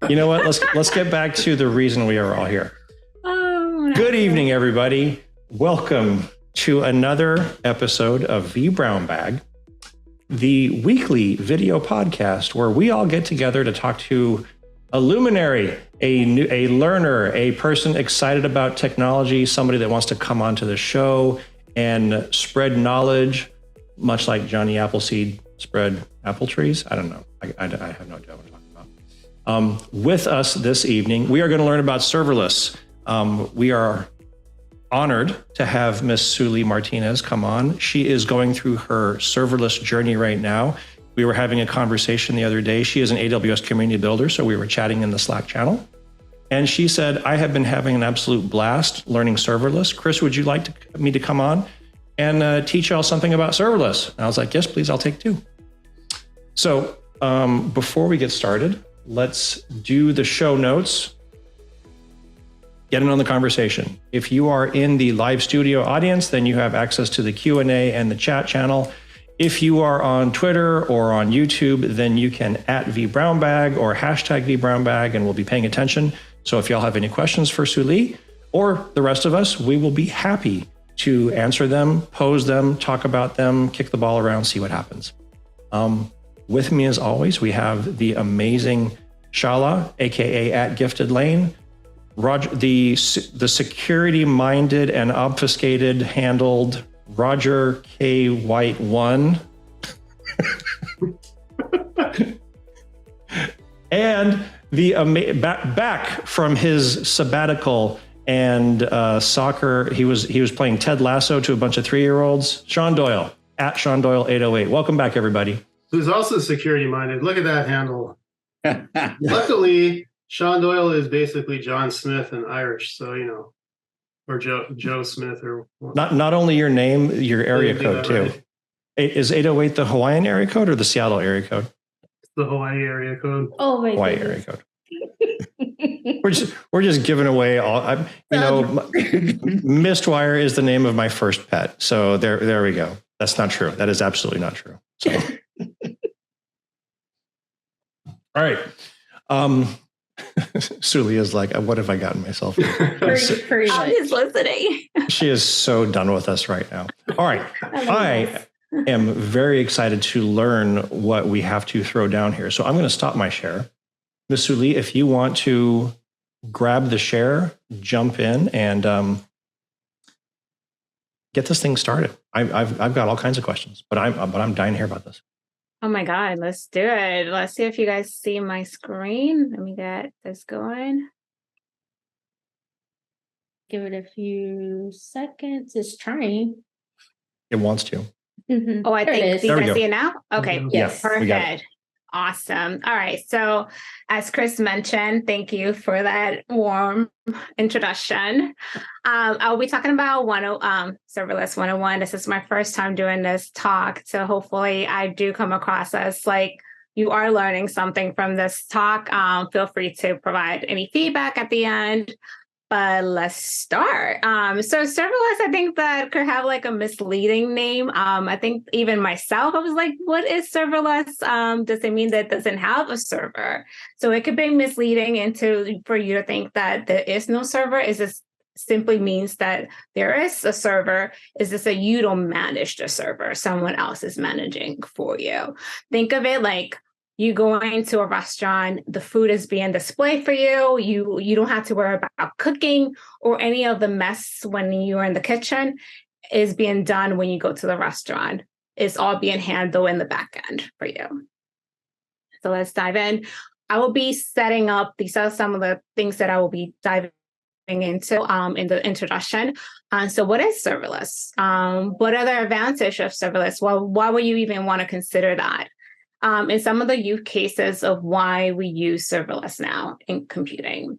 You know what? Let's get back to the reason we are all here. Good evening, everybody. Welcome to another episode of vBrownBag, the weekly video podcast where we all get together to talk to a luminary, a learner, a person excited about technology, somebody that wants to come onto the show and spread knowledge, much like Johnny Appleseed spread apple trees. I don't know. I have no idea what I'm talking about. With us this evening, we are going to learn about serverless. We are honored to have Miss Sully Martinez come on. She is going through her serverless journey right now. We were having a conversation the other day. She is an AWS Community Builder, so we were chatting in the Slack channel. And she said, I have been having an absolute blast learning serverless. Chris, would you like me to come on and teach y'all something about serverless? And I was like, yes, please, I'll take two. So before we get started, let's do the show notes. Get in on the conversation. If you are in the live studio audience, then you have access to the Q&A and the chat channel. If you are on Twitter or on YouTube, then you can @vBrownBag or #vBrownBag, and we'll be paying attention. So if y'all have any questions for Sully or the rest of us, we will be happy to answer them, pose them, talk about them, kick the ball around, see what happens. With me, as always, we have the amazing Shala, aka @GiftedLane, Roger, the security-minded and obfuscated handled Roger K. White 1. And the back from his sabbatical and soccer, he was playing Ted Lasso to a bunch of 3-year-olds. Sean Doyle, @SeanDoyle808. Welcome back, everybody. Who's also security-minded. Look at that handle. Luckily, Sean Doyle is basically John Smith in Irish, so you know, or Joe Smith, or not only your name, your area code too. Right. Is 808 the Hawaiian area code or the Seattle area code? It's the Hawaii area code. Oh my Hawaii area code. we're just giving away all. Mistwire is the name of my first pet, so there we go. That's not true. That is absolutely not true. So. All right. Sully is like, what have I gotten myself into? She's listening. She is so done with us right now. All right. I am very excited to learn what we have to throw down here. So I'm going to stop my share. Ms. Sully, if you want to grab the share, jump in and get this thing started. I've got all kinds of questions, but I'm dying to hear about this. Oh my God, let's do it. Let's see if you guys see my screen. Let me get this going. Give it a few seconds. It's trying. It wants to. Mm-hmm. Oh, I think you guys see it now? Okay, mm-hmm. Yes, perfect. Awesome. All right. So as Chris mentioned, thank you for that warm introduction. I'll be talking about Serverless 101. This is my first time doing this talk. So hopefully I do come across as like you are learning something from this talk. Feel free to provide any feedback at the end. But let's start. So serverless, I think that could have like a misleading name. I think even myself, I was like, what is serverless? Does it mean that it doesn't have a server? So it could be misleading for you to think that there is no server. Is this simply means that there is a server? Is this that you don't manage the server? Someone else is managing for you. Think of it like you go into a restaurant, the food is being displayed for you. You don't have to worry about cooking or any of the mess when you're in the kitchen is being done when you go to the restaurant. It's all being handled in the back end for you. So let's dive in. I will be setting up, these are some of the things that I will be diving into in the introduction. So what is serverless? What are the advantages of serverless? Well, why would you even want to consider that? And some of the use cases of why we use serverless now in computing.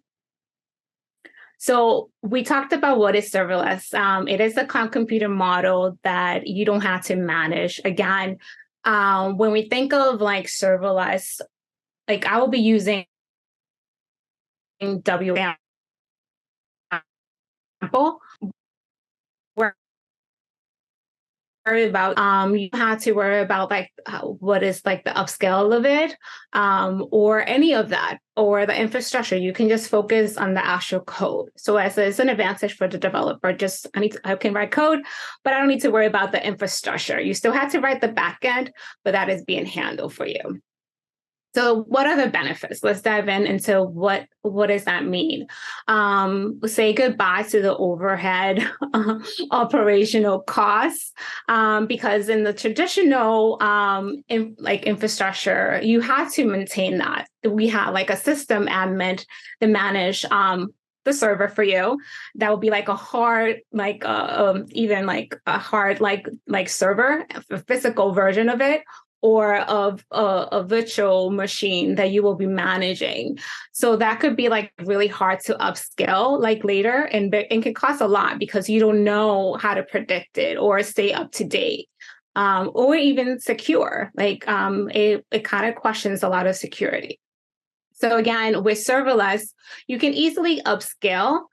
So we talked about what is serverless. It is a cloud computing model that you don't have to manage. Again, when we think of like serverless, like I will be using WA example, where about you don't have to worry about like what is like the upscale of it or any of that or the infrastructure. You can just focus on the actual code. So as it's an advantage for the developer, just I can write code, but I don't need to worry about the infrastructure. You still have to write the backend, but that is being handled for you. So what are the benefits? Let's dive into what does that mean? Say goodbye to the overhead operational costs, because in the traditional infrastructure, you have to maintain that. We have like a system admin to manage the server for you. That would be like a hard, even like a hard like server, a physical version of it, or of a virtual machine that you will be managing. So that could be like really hard to upscale like later and can cost a lot because you don't know how to predict it or stay up to date. Or even secure, it kind of questions a lot of security. So again, with serverless, you can easily upscale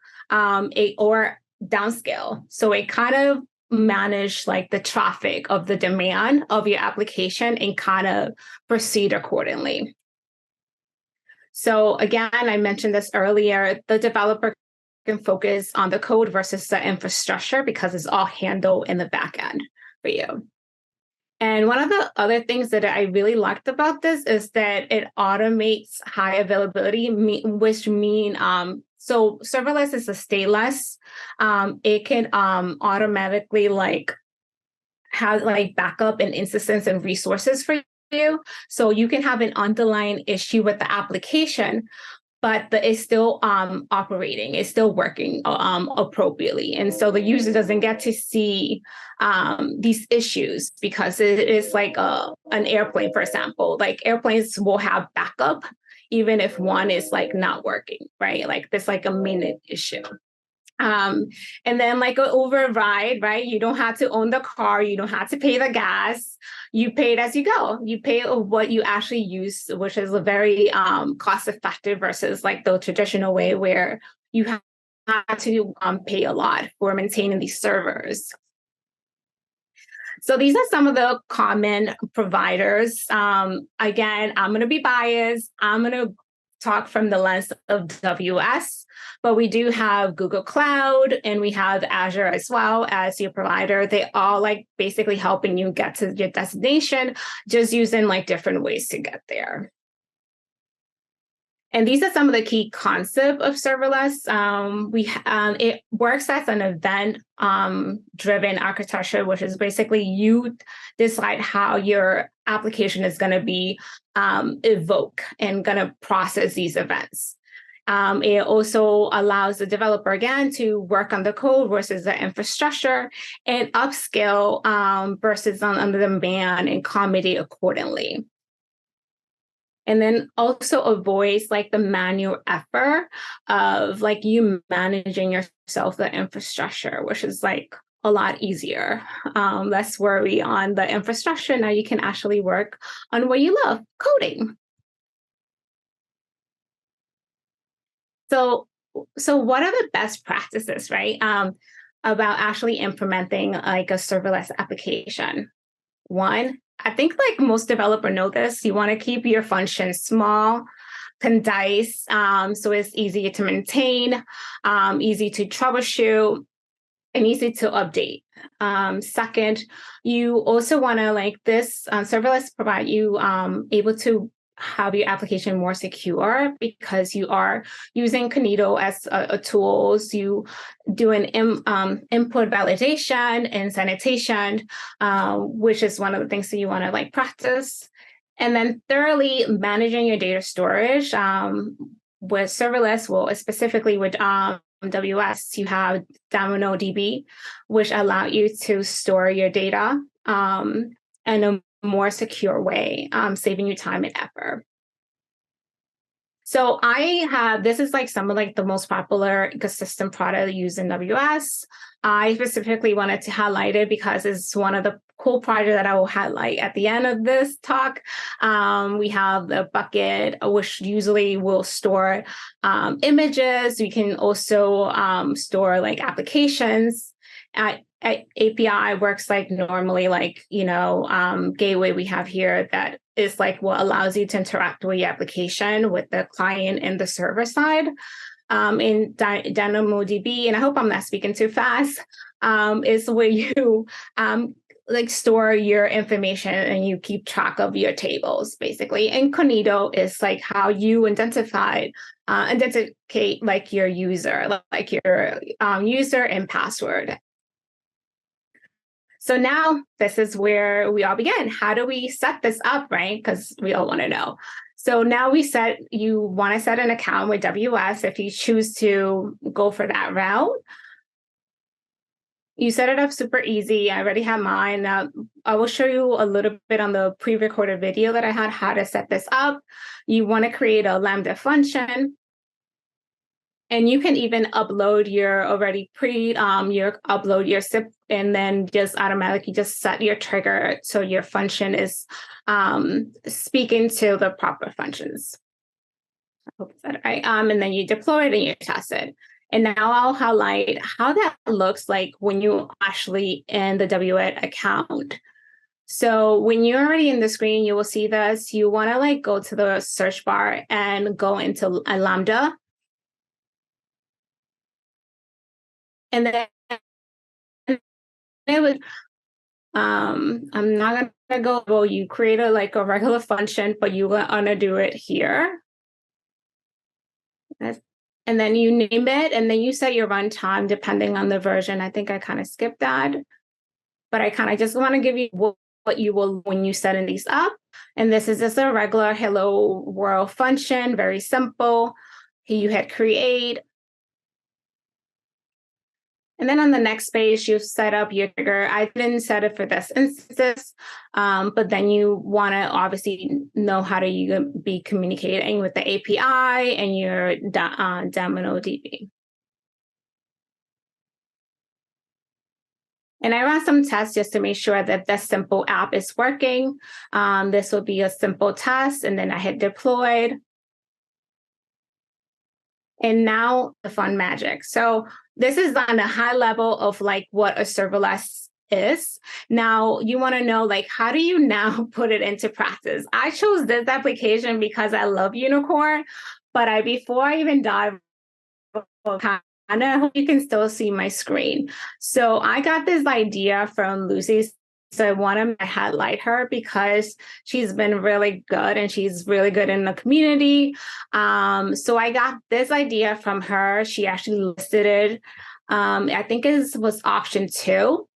or downscale. So it kind of manage like the traffic of the demand of your application and kind of proceed accordingly. So again, I mentioned this earlier, the developer can focus on the code versus the infrastructure because it's all handled in the back end for you. And one of the other things that I really liked about this is that it automates high availability, which mean so serverless is a stateless. It can automatically have backup and instances and resources for you. So you can have an underlying issue with the application, but it's still operating, it's still working appropriately. And so the user doesn't get to see these issues because it is like an airplane, for example. Like airplanes will have backup even if one is like not working, right? Like there's like a minute issue. And then like an override, right? You don't have to own the car. You don't have to pay the gas. You pay it as you go. You pay what you actually use, which is a very cost effective versus like the traditional way where you have to pay a lot for maintaining these servers. So these are some of the common providers. Again, I'm going to be biased. I'm going to talk from the lens of AWS, but we do have Google Cloud and we have Azure as well as your provider. They all like basically helping you get to your destination, just using like different ways to get there. And these are some of the key concepts of serverless. It works as an event-driven architecture, which is basically you decide how your application is going to be evoked and going to process these events. It also allows the developer, again, to work on the code versus the infrastructure and upscale versus on the demand and accommodate accordingly. And then also avoids like the manual effort of like you managing yourself the infrastructure, which is like a lot easier. Less worry on the infrastructure. Now you can actually work on what you love, coding. So what are the best practices, right? About actually implementing like a serverless application? One, I think like most developers know this, you want to keep your functions small, concise, so it's easy to maintain, easy to troubleshoot, and easy to update. Second, you also want to like this serverless provide you able to have your application more secure because you are using Cognito as a tool. So you do an input validation and sanitation, which is one of the things that you want to like practice. And then thirdly, managing your data storage with serverless, well, specifically with AWS, you have DynamoDB, which allow you to store your data in a more secure way, saving you time and effort. So this is like some of like the most popular ecosystem product used in AWS. I specifically wanted to highlight it because it's one of the cool projects that I will highlight at the end of this talk. We have the bucket, which usually will store images. We can also store like applications. API works like normally, like, gateway we have here that is like what allows you to interact with your application with the client and the server side. In DynamoDB, and I hope I'm not speaking too fast, is where you like store your information and you keep track of your tables, basically. And Cognito is like how you identify like your user, like your user and password. So now this is where we all begin. How do we set this up, right? Because we all want to know. So now you want to set an account with AWS if you choose to go for that route. You set it up super easy. I already have mine. Now, I will show you a little bit on the pre-recorded video that I had how to set this up. You want to create a Lambda function. And you can even upload your already upload your SIP and then just automatically just set your trigger so your function is speaking to the proper functions. I hope I said it right. And then you deploy it and you test it. And now I'll highlight how that looks like when you actually in the AWS account. So when you're already in the screen, you will see this. You want to like go to the search bar and go into a Lambda. And then it would, I'm not gonna go, well, you create a regular function, but you want to do it here. And then you name it, and then you set your runtime depending on the version. I think I kind of skipped that, but I kind of just want to give you what you will when you setting these up. And this is just a regular hello world function, very simple. You hit create. And then on the next page, you set up your trigger. I didn't set it for this instance, but then you want to obviously know how to you be communicating with the API and your DynamoDB. And I ran some tests just to make sure that this simple app is working. This will be a simple test, and then I hit deployed. And now the fun magic. So this is on a high level of like what a serverless is. Now you want to know how do you now put it into practice? I chose this application because I love Unicorn, but before I even dive, I hope you can still see my screen. So I got this idea from Lucy. So I want to highlight her because she's been really good and she's really good in the community. So I got this idea from her. She actually listed it. I think it was option 2.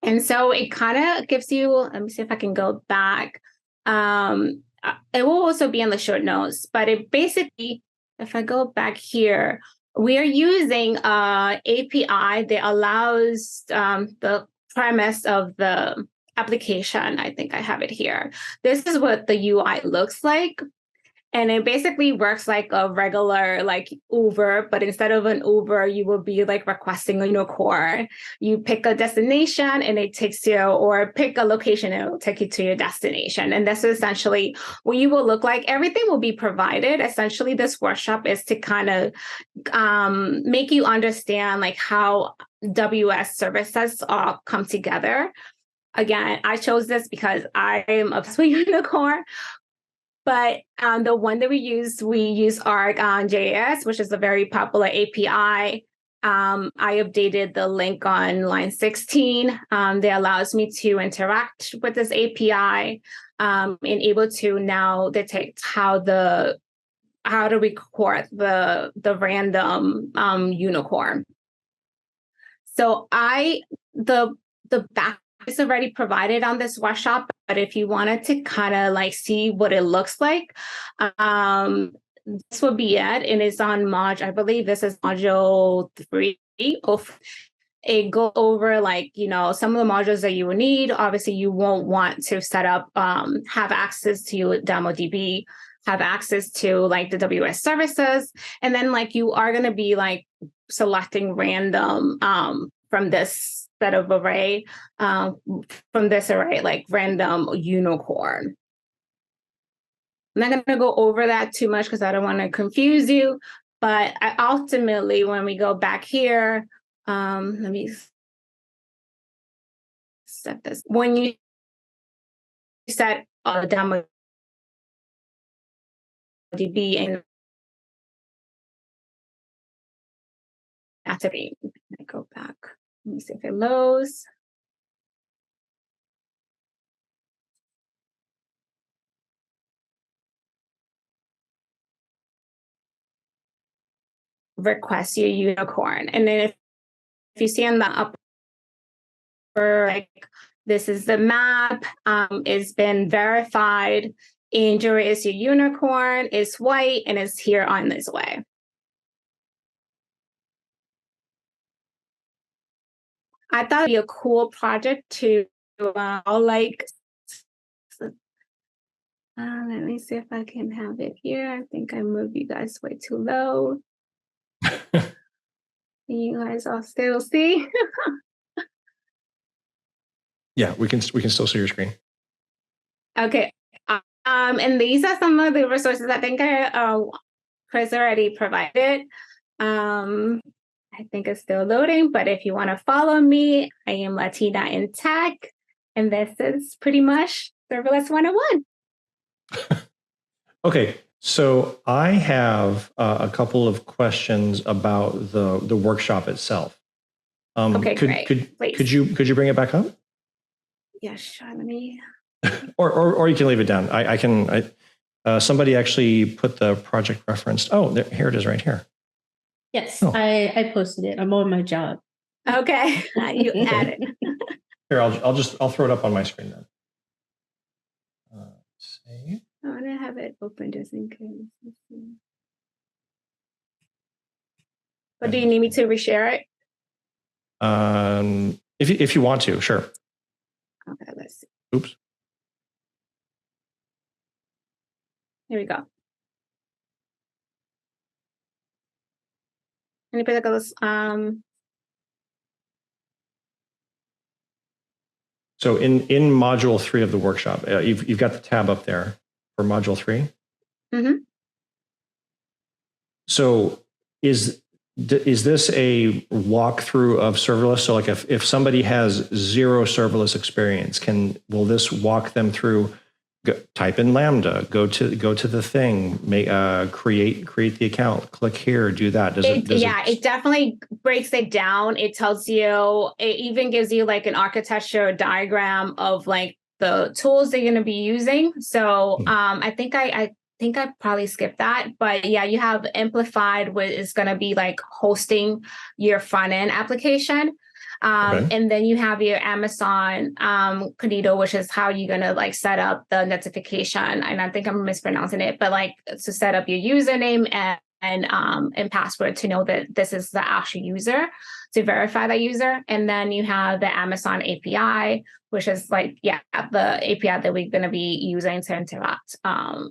And so it kind of gives you, let me see if I can go back. It will also be in the short notes, but it basically, if I go back here, we are using API that allows the premise of the application. I think I have it here. This is what the UI looks like. And it basically works like a regular Uber, but instead of an Uber, you will be requesting a Unicorn. You pick a destination and it takes you, or pick a location and it will take you to your destination. And that's essentially what you will look like. Everything will be provided. Essentially, this workshop is to kind of make you understand how AWS services all come together. Again, I chose this because I am obsessed with Unicorn. But the one that we use Arc on JS, which is a very popular API. I updated the link on line 16 that allows me to interact with this API and able to now detect how to record the random Unicorn. So the back is already provided on this workshop, but if you wanted to kind of see what it looks like, this will be it. And it's on I believe this is module 3 of it. Go over some of the modules that you will need. Obviously, you won't want to set up, have access to DynamoDB, have access to the AWS services, and then you are going to be selecting random from this set of array, from this array, random Unicorn. I'm not going to go over that too much because I don't want to confuse you. But ultimately, when we go back here, let me set this. When you set demo DB and activate, I go back. Let me see if it loads. Request your unicorn, and then if you see on the upper, like, this is the map, it's been verified. Andrew is your unicorn, it's white, and it's here on this way. I thought it'd be a cool project to let me see if I can have it here. I think I moved you guys way too low. You guys all still see? Yeah, we can still see your screen. Okay. And these are some of the resources I think Chris already provided. I think it's still loading, but if you want to follow me, I am Latina in Tech, and this is pretty much Serverless 101. Okay, so I have a couple of questions about the workshop itself. Okay, great. Could you bring it back up? Yeah, sure. Let me. or you can leave it down. I can. Somebody actually put the project reference. Oh, here it is, right here. Yes, oh. I posted it. I'm on my job. Okay, you added. Here, I'll throw it up on my screen then. Save. I want to have it open just in case. But do you need me to reshare it? If you want to, sure. Okay, let's see. Oops. Here we go. Any particular So in module 3 of the workshop, you've got the tab up there for module 3. Mm-hmm. So is this a walkthrough of serverless? So like if somebody has zero serverless experience, will this walk them through? Type in Lambda, go to the thing, create the account, click here, do that. It definitely breaks it down. It tells you, it even gives you like an architecture diagram of like the tools they're going to be using. So I think I probably skipped that, but yeah, you have Amplified, which is going to be like hosting your front end application. Okay. And then you have your Amazon Cognito, which is how you're going to like set up the notification. And I think I'm mispronouncing it, but like to set up your username and password to know that this is the actual user, to verify that user. And then you have the Amazon API, which is like, the API that we're going to be using to interact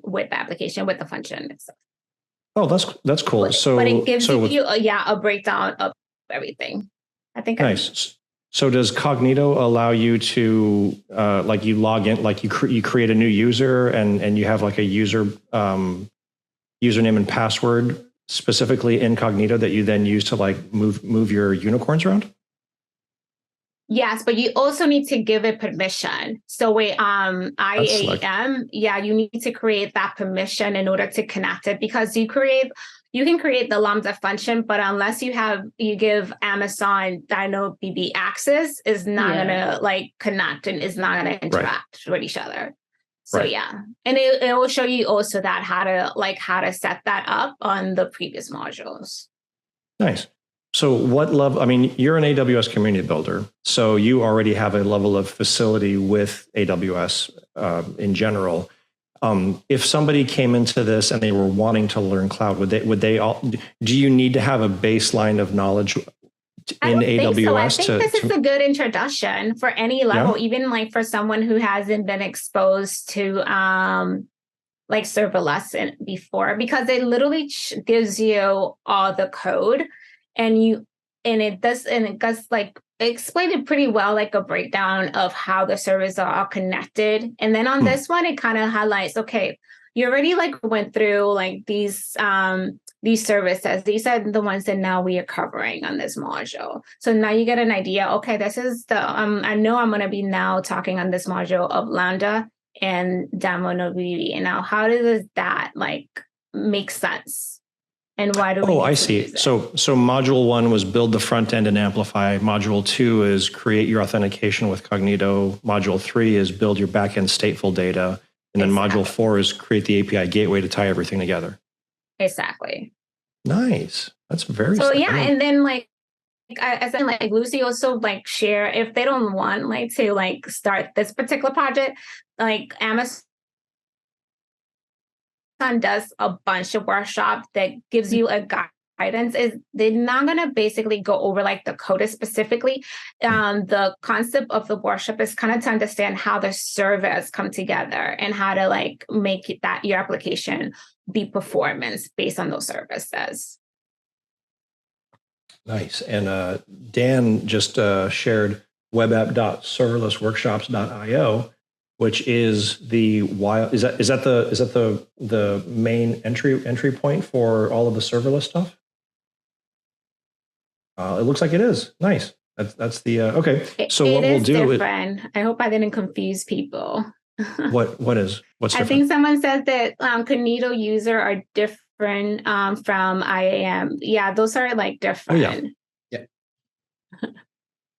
with the application, with the function and stuff. Oh, that's cool. But it gives you a breakdown of everything. I think nice. So does Cognito allow you to like you log in, like you create a new user and you have like a user username and password specifically in Cognito that you then use to like move your unicorns around? Yes, but you also need to give it permission. So with IAM, you need to create that permission in order to connect it, because you can create the Lambda function, but unless you give Amazon DynamoDB access, is not gonna like connect and is not gonna interact with each other. So and it will show you also that how to set that up on the previous modules. Nice. So what level? I mean, you're an AWS Community Builder, so you already have a level of facility with AWS in general. If somebody came into this and they were wanting to learn cloud, would they all? Do you need to have a baseline of knowledge in AWS? I think this is a good introduction for any level, even like for someone who hasn't been exposed to like serverless before, because it literally gives you all the code, and it does like explain it pretty well, like a breakdown of how the servers are all connected. And then on this one, it kind of highlights, okay, you already like went through like these these services. These are the ones that now we are covering on this module. So now you get an idea. Okay, this is the I know I'm going to be now talking on this module of Lambda and DynamoDB. And now, how does that like make sense? And why do we? Oh, I see. So module 1 was build the front end and amplify. Module 2 is create your authentication with Cognito. Module 3 is build your backend stateful data. And then module 4 is create the API gateway to tie everything together. Exactly. Nice. That's very so simple. yeah. And then like as in like Lucy also like share if they don't want like to like start this particular project, like Amazon does a bunch of workshops that gives you a guidance. Is they're not going to basically go over like the code specifically. The concept of the workshop is kind of to understand how the servers come together and how to like make it that your application be performance based on those services. Nice. And Dan just shared webapp.serverlessworkshops.io, which is the is that the main entry point for all of the serverless stuff? It looks like it is. Nice. That's the okay. So what we'll do is different. I hope I didn't confuse people. What's different? I think someone said that Cognito user are different from IAM. Yeah, those are like different. Oh, yeah.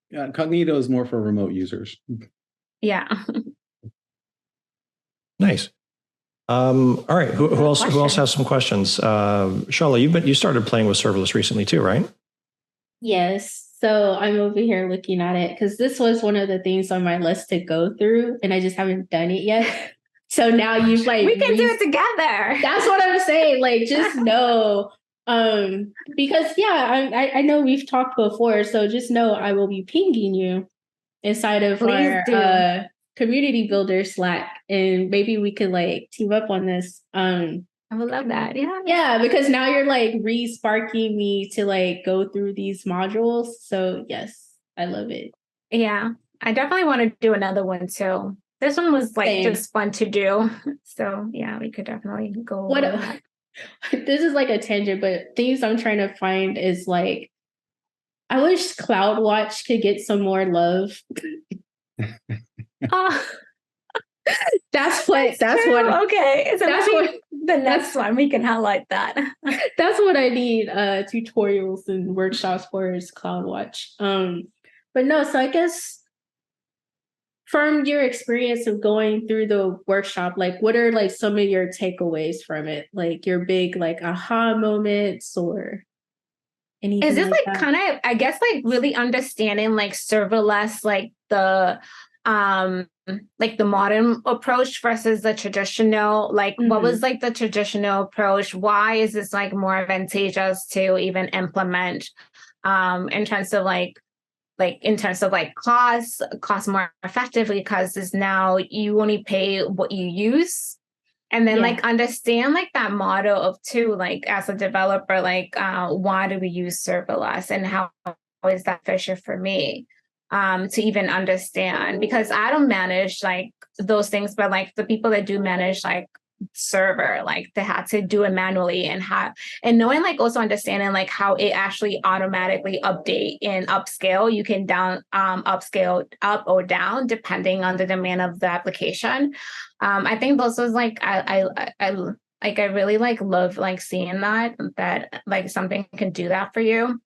Yeah, Cognito is more for remote users. Yeah. Nice. All right. Who else has some questions? Shala, you started playing with serverless recently too, right? Yes. So I'm over here looking at it because this was one of the things on my list to go through, and I just haven't done it yet. So now you've like we can do it together. That's what I'm saying. Like, just know, because yeah, I know we've talked before, so just know I will be pinging you inside of our community builder Slack, and maybe we could like team up on this. I would love that. Yeah. Yeah, because now you're like re-sparking me to like go through these modules. So yes, I love it. Yeah, I definitely want to do another one too. This one was like just fun to do. So yeah, we could definitely go over that. This is like a tangent, but things I'm trying to find is like, I wish CloudWatch could get some more love. Oh. That's what okay. So that's what the next one we can highlight that. That's what I need tutorials and workshops for is CloudWatch. But no, so I guess from your experience of going through the workshop, like what are like some of your takeaways from it? Like your big like aha moments or anything? Is this like that? kind of I guess like really understanding like serverless, like the modern approach versus the traditional, like what was like the traditional approach? Why is this like more advantageous to even implement in terms of cost more effectively, because it's now you only pay what you use. And then like understand like that model of too, like as a developer, like why do we use serverless and how is that efficient for me? To even understand, because I don't manage like those things, but like the people that do manage like server, like they had to do it manually and knowing like also understanding like how it actually automatically update and upscale. You can upscale up or down depending on the demand of the application. I think those was like I really like love like seeing that like something can do that for you.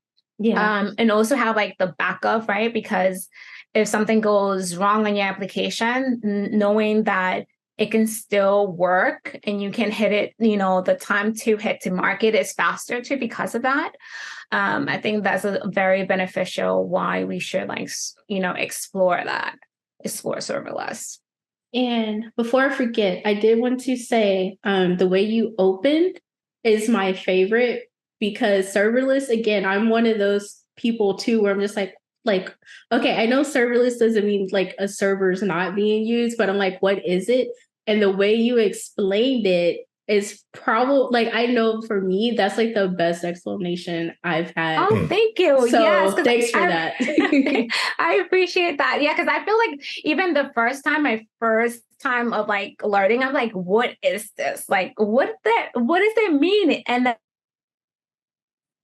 Yeah. And also have like the backup, right? Because if something goes wrong on your application, knowing that it can still work and you can hit it, the time to hit to market is faster too because of that. I think that's a very beneficial why we should explore serverless. And before I forget, I did want to say the way you opened is my favorite. Because serverless, again, I'm one of those people too, where I'm just like, okay, I know serverless doesn't mean like a server's not being used, but I'm like, what is it? And the way you explained it is probably like, I know for me, that's like the best explanation I've had. Oh, thank you. So yes, thanks for that. I appreciate that. Yeah, because I feel like even my first time of like learning, I'm like, what is this? Like, what does that mean? And then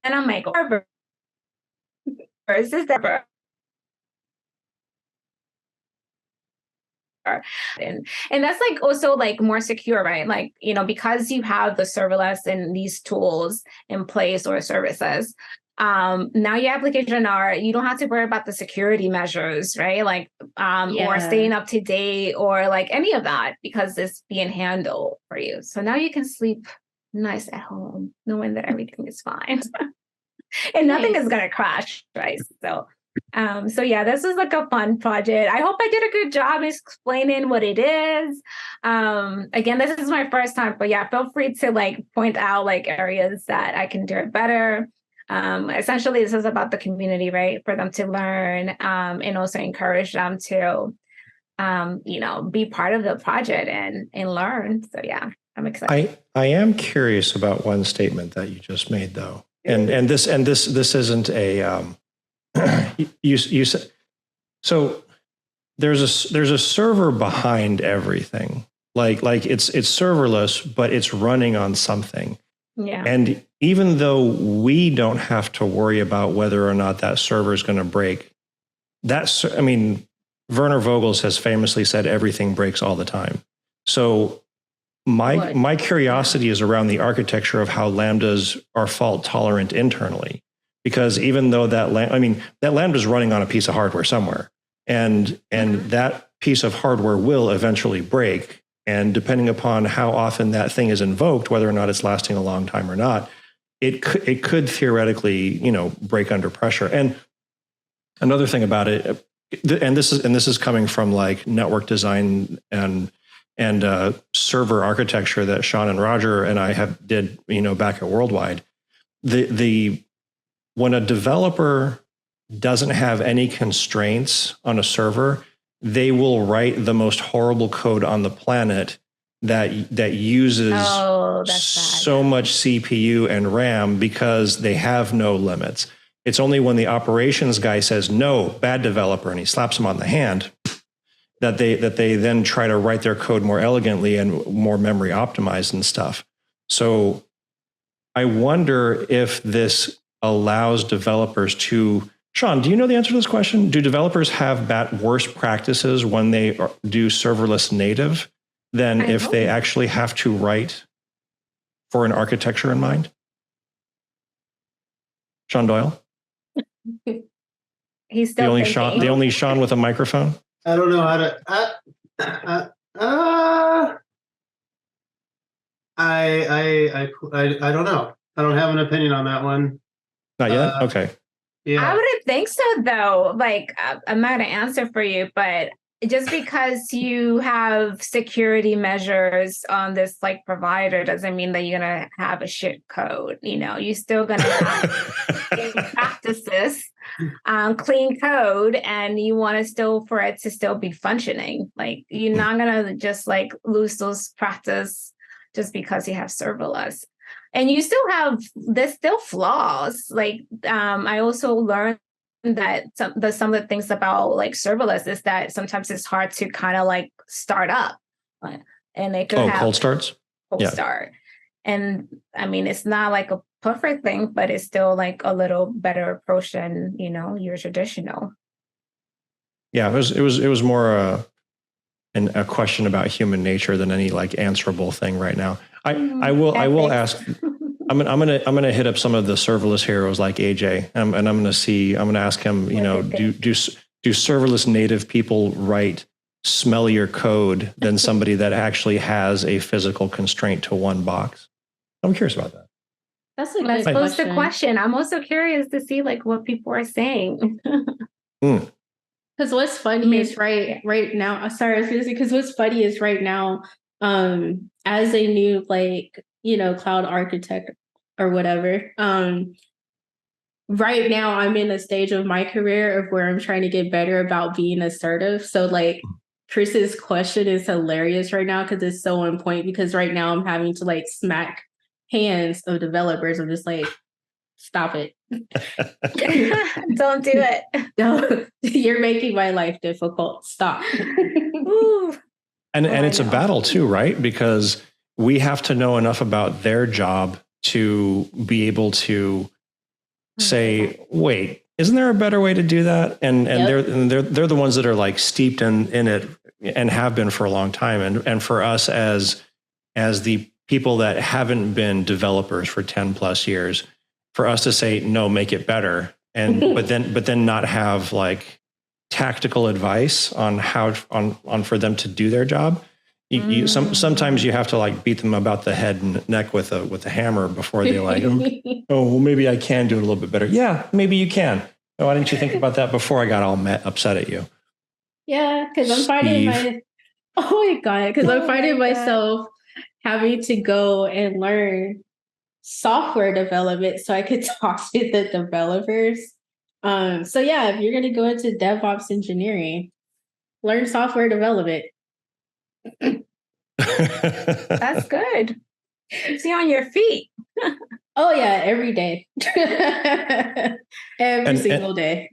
I'm like, server versus server. And that's like also like more secure, right? Like, because you have the serverless and these tools in place or services, now your application you don't have to worry about the security measures, right? Like, or staying up to date or like any of that, because it's being handled for you. So now you can sleep nice at home, knowing that everything is fine and nothing is going to crash, right? So yeah, this is like a fun project. I hope I did a good job explaining what it is. Again, this is my first time, but yeah, feel free to like point out like areas that I can do it better. Essentially, this is about the community, right? For them to learn, and also encourage them to, be part of the project and learn. So yeah, I'm excited. I am curious about one statement that you just made, though, and this isn't a you said so. There's a server behind everything, like it's serverless, but it's running on something. Yeah. And even though we don't have to worry about whether or not that server is going to break, Werner Vogels has famously said everything breaks all the time. So my curiosity is around the architecture of how Lambdas are fault tolerant internally, because even though that Lambda is running on a piece of hardware somewhere, and that piece of hardware will eventually break. And depending upon how often that thing is invoked, whether or not it's lasting a long time or not, it could theoretically, break under pressure. And another thing about it, and this is coming from like network design and server architecture that Sean and Roger and I did back at Worldwide. When a developer doesn't have any constraints on a server, they will write the most horrible code on the planet that uses so much CPU and RAM because they have no limits. It's only when the operations guy says, no, bad developer, and he slaps him on the hand, that they then try to write their code more elegantly and more memory optimized and stuff. So I wonder if this allows developers to, Sean, do you know the answer to this question? Do developers have worse practices when they do serverless native than if they actually have to write for an architecture in mind? Sean Doyle? He's still the only Sean with a microphone? I don't know how to. I don't know. I don't have an opinion on that one. Not yet? Okay. Yeah. I wouldn't think so, though. Like, I'm not an answer for you, but just because you have security measures on this like provider doesn't mean that you're gonna have a shit code. You're still gonna have practices, clean code, and you want for it to still be functioning. Like, you're not gonna just like lose those practice just because you have serverless. And you still there's still flaws. Like, I also learned that some of the things about like serverless is that sometimes it's hard to kind of like start up, and it could have cold starts. Start. And it's not like a perfect thing, but it's still like a little better approach than your traditional. Yeah, it was more a question about human nature than any like answerable thing right now. I will ask. I'm gonna hit up some of the serverless heroes like AJ, and I'm gonna ask him. Do serverless native people write smellier code than somebody that actually has a physical constraint to one box? I'm curious about that. Let's pose the question. I'm also curious to see like what people are saying. Because what's funny is right now. Sorry, I was gonna say, because what's funny is right now, as a new cloud architect or whatever, right now I'm in a stage of my career of where I'm trying to get better about being assertive. So like Chris's question is hilarious right now because it's so on point, because right now I'm having to like smack hands of developers. I'm just like, stop it. Don't do it. No, you're making my life difficult. Stop. And it's a battle too, right? Because we have to know enough about their job to be able to say, wait, isn't there a better way to do that? And they're the ones that are like steeped in it and have been for a long time. And for us as the people that haven't been developers for 10 plus years, for us to say, no, make it better. And but then not have like tactical advice on how on for them to do their job. Sometimes you have to like beat them about the head and neck with a hammer before they like, oh, well, maybe I can do it a little bit better. Yeah, maybe you can. Why didn't you think about that before I got all upset at you? Yeah, because I'm finding myself having to go and learn software development so I could talk to the developers. So yeah, if you're going to go into DevOps engineering, learn software development. That's good. Keeps you on your feet. Oh yeah, every day. Every single day.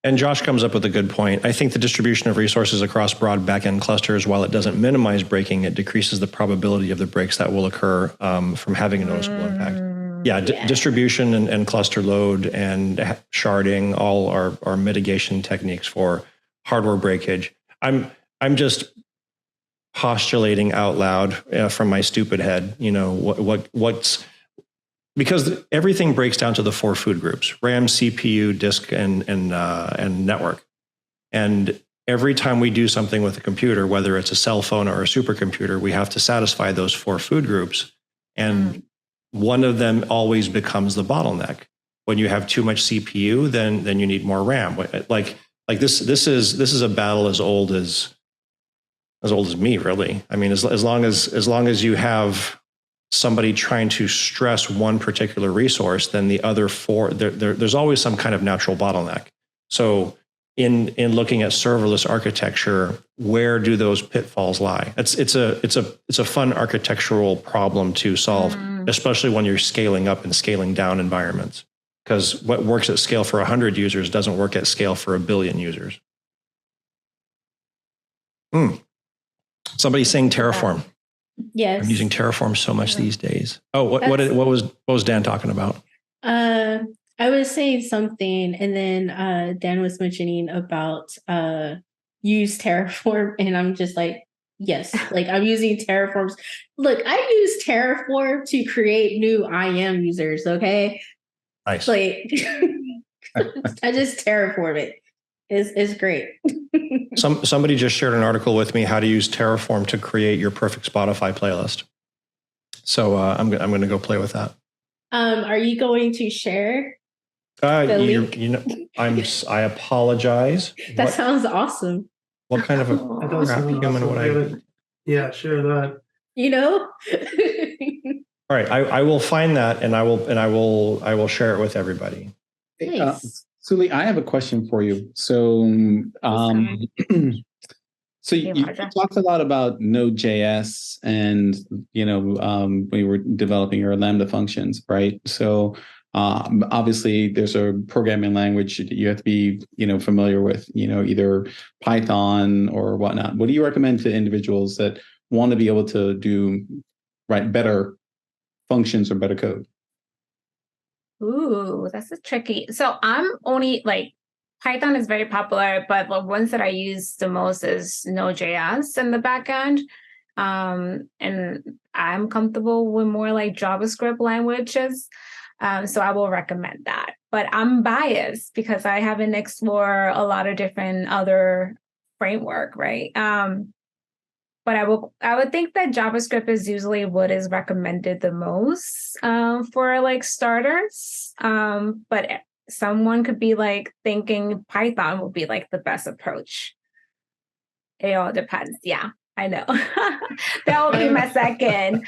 And Josh comes up with a good point. I think the distribution of resources across broad backend clusters, while it doesn't minimize breaking, it decreases the probability of the breaks that will occur from having a noticeable impact. Yeah, distribution and cluster load and sharding all are mitigation techniques for hardware breakage. I'm just postulating out loud from my stupid head, what's because everything breaks down to the 4 food groups: RAM, CPU, disk, and network. And every time we do something with a computer, whether it's a cell phone or a supercomputer, we have to satisfy those 4 food groups. And one of them always becomes the bottleneck. When you have too much CPU, then you need more RAM. Like this is a battle as old as me, really. I mean, as long as you have somebody trying to stress one particular resource, then the other 4, there's always some kind of natural bottleneck. So in looking at serverless architecture, where do those pitfalls lie? It's a fun architectural problem to solve, especially when you're scaling up and scaling down environments. Because what works at scale for 100 users doesn't work at scale for 1 billion users. Somebody's saying Terraform. Yes. I'm using Terraform so much these days. Oh, what was Dan talking about? I was saying something, and then Dan was mentioning about use Terraform, and I'm just like, yes, like I'm using Terraforms. Look, I use Terraform to create new IAM users. Okay, nice. Like I just Terraform it. It's great. Somebody just shared an article with me how to use Terraform to create your perfect Spotify playlist. So I'm going to go play with that. Are you going to share? I apologize. That sounds awesome. What kind of a human would I be? Yeah, share that. All right, I will find that and I will share it with everybody. Nice. Sully, I have a question for you. So, you talked a lot about Node.js and, when you were developing your Lambda functions, right? So, obviously, there's a programming language that you have to be, familiar with, either Python or whatnot. What do you recommend to individuals that want to be able to write better functions or better code? Ooh, that's a tricky. So I'm only Python is very popular, but the ones that I use the most is Node.js in the backend. And I'm comfortable with more like JavaScript languages. So I will recommend that. But I'm biased because I haven't explored a lot of different other framework, right? But I would think that JavaScript is usually what is recommended the most for like starters. But someone could be like thinking Python would be like the best approach. It all depends. Yeah, I know. That will be my second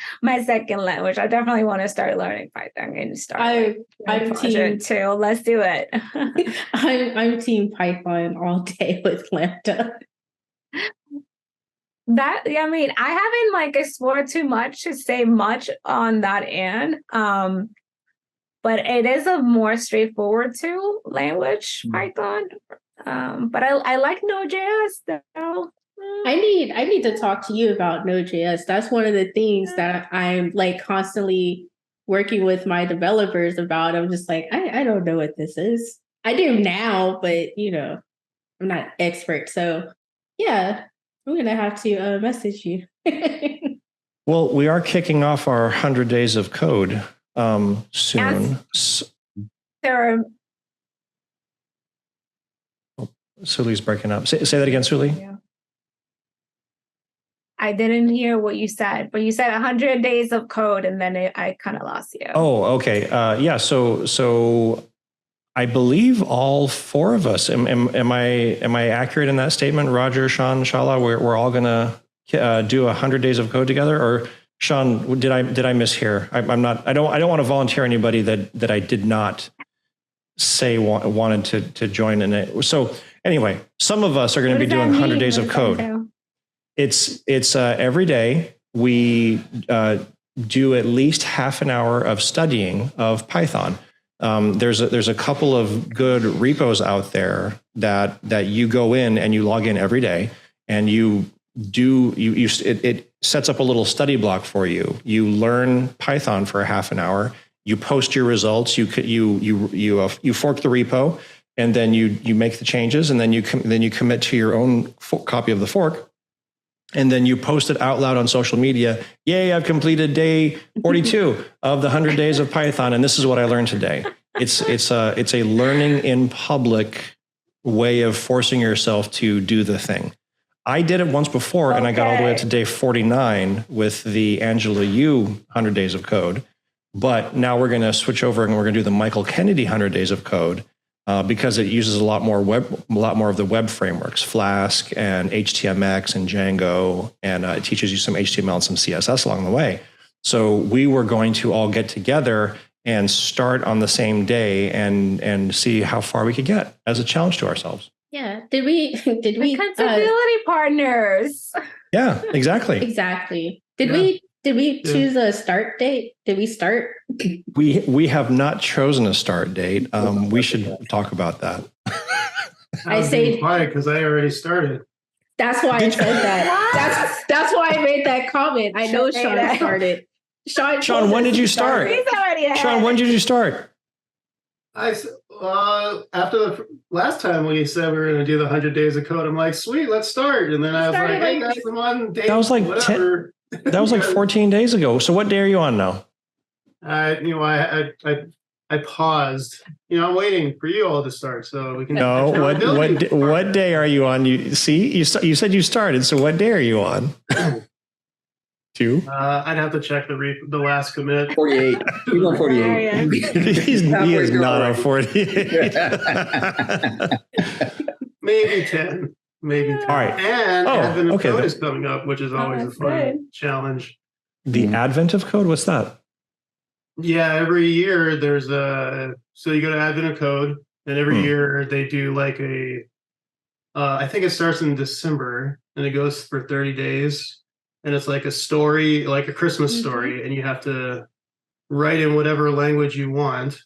language. I definitely want to start learning Python and start. I'm team too. Let's do it. I'm team Python all day with Lambda. I haven't explored too much to say much on that end. But it is a more straightforward language, Python. But I like Node.js though. I need to talk to you about Node.js. That's one of the things that I'm constantly working with my developers about. I'm just like, I don't know what this is. I do now, but I'm not expert. So yeah, I'm going to have to message you. Well, we are kicking off our 100 days of code soon. There are Sully's breaking up. Say that again, Sully. Yeah. I didn't hear what you said, but you said 100 days of code, and then I kind of lost you. Oh, okay. Yeah. So I believe all four of us. Am I accurate in that statement, Roger, Sean, Shala? We're all gonna do 100 days of code together, or Sean? Did I mishear? I'm not. I don't want to volunteer anybody that I did not say wanted to join in it. So anyway, some of us are going to be doing 100 days of code. It's every day we do at least half an hour of studying of Python. There's a couple of good repos out there that you go in and you log in every day, and it sets up a little study block for you. You learn Python for a half an hour. You post your results. You fork the repo, and then you make the changes, and then you commit to your own copy of the fork, and then you post it out loud on social media. Yay! I've completed day 42 of the 100 days of Python, and this is what I learned today. It's a learning in public way of forcing yourself to do the thing. I did it once before, and I got all the way up to day 49 with the Angela Yu 100 days of code. But now we're going to switch over and we're going to do the Michael Kennedy 100 days of code because it uses a lot more of the web frameworks, Flask and HTMX and Django, and it teaches you some HTML and some CSS along the way. So we were going to all get together and start on the same day and see how far we could get as a challenge to ourselves. Yeah. Did we accountability partners? Yeah, exactly. Exactly. Did we choose a start date? Did we start? We have not chosen a start date. We should talk about that. I say quiet because I already started. That's why I said that. That's why I made that comment. I know Sean started. Sean, when did you start? He's already ahead. Sean, when did you start? After the last time we said we were going to do the 100 days of code, I'm like, sweet, let's start. And then I was like, hey guys, I'm on day. That was like whatever. That was like 14 days ago. So what day are you on now? I paused. I'm waiting for you all to start so we can. No, what day are you on? You said you started. So what day are you on? 2? I'd have to check the last commit. 48. He's on 48. He is not on 48. Maybe 10. Maybe 10. All right. And Advent of Code is coming up, which is always a fun challenge. The Advent of Code? What's that? Yeah, every year there's so you go to Advent of Code, and every year they do like I think it starts in December, and it goes for 30 days. And it's like a story, like a Christmas story, and you have to write in whatever language you want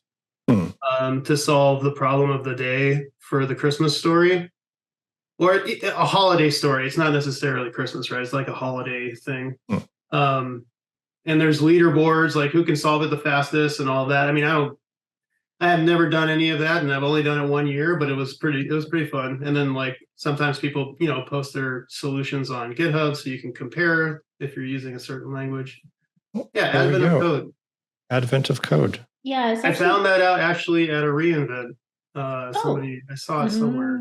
to solve the problem of the day for the Christmas story. Or a holiday story. It's not necessarily Christmas, right? It's like a holiday thing. And there's leaderboards, like who can solve it the fastest and all that. I mean, I have never done any of that, and I've only done it 1 year, but it was pretty fun. And then like sometimes people, post their solutions on GitHub so you can compare if you're using a certain language. Yeah, Advent of Code. Advent of Code. Yeah, I found that out actually at a reInvent. I saw it somewhere.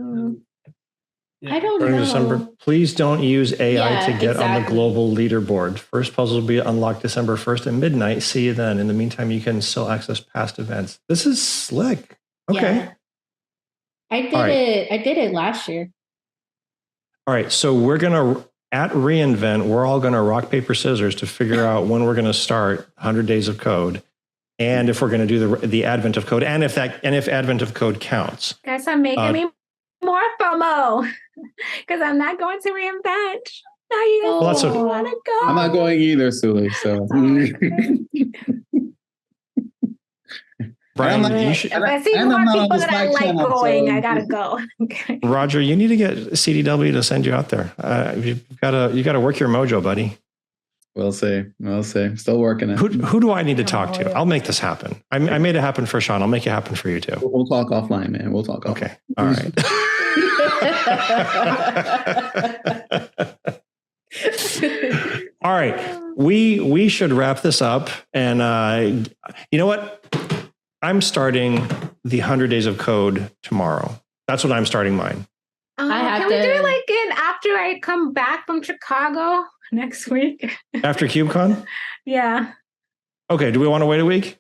Yeah. I don't know. December. Please don't use AI to get on the global leaderboard. First puzzle will be unlocked December 1st at midnight. See you then. In the meantime, you can still access past events. This is slick. Okay. Yeah. I did it last year. All right. So we're going to, at reInvent, we're all going to rock, paper, scissors to figure out when we're going to start 100 days of code. And if we're going to do the Advent of Code, and if Advent of Code counts. Guys, I'm making me more FOMO because I'm not going to reInvent. Now you guys want to go. I'm not going either, Sully. So, Brian, if I see more people that I like going, I gotta go. Okay. Roger, you need to get CDW to send you out there. You got to work your mojo, buddy. We'll see. Still working it. Who do I need to talk to? I'll make this happen. I made it happen for Sean. I'll make it happen for you too. We'll talk offline, man. We'll talk. Okay. All right. All right. We should wrap this up. And you know what? I'm starting the 100 Days of Code tomorrow. That's what I'm starting mine. Can we do it like after I come back from Chicago next week? After KubeCon? Yeah. Okay. Do we want to wait a week?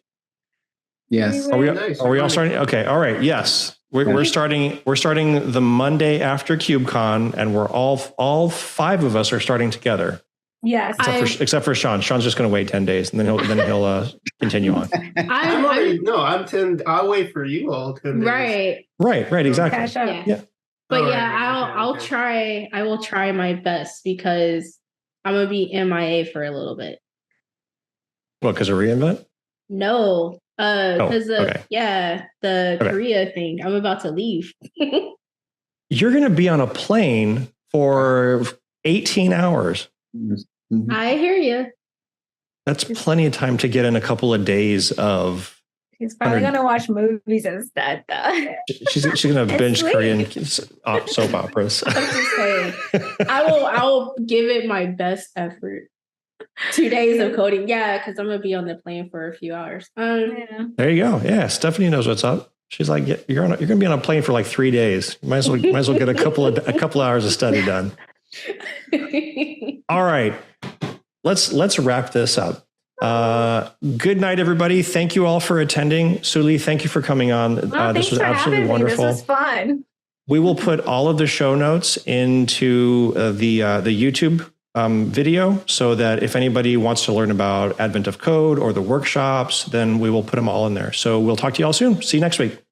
Yes. Are we all starting? Okay. All right. Yes. We're starting the Monday after KubeCon, and we're all 5 of us are starting together. Yes. Except for Sean. Sean's just going to wait 10 days, and then he'll continue on. I'll wait for you all 10 days. Right. Exactly. Yeah. But I'll try. I will try my best because I'm gonna be MIA for a little bit. What? Because of reInvent? No. Because the Okay. Korea thing. I'm about to leave. You're going to be on a plane for 18 hours. I hear you. That's plenty of time to get in a couple of days of. He's probably going to watch movies instead, though. She's going to binge sweet. Korean soap operas. I'm just saying. I will give it my best effort. 2 days of coding. Yeah, because I'm going to be on the plane for a few hours. There you go. Yeah, Stephanie knows what's up. She's like, you're going to be on a plane for like 3 days. You might as well get a couple hours of study done. All right, let's wrap this up. Good night, everybody. Thank you all for attending. Sully, thank you for coming on. This was absolutely wonderful. This was fun. We will put all of the show notes into the YouTube video, so that if anybody wants to learn about Advent of Code or the workshops, then we will put them all in there. So we'll talk to you all soon. See you next week.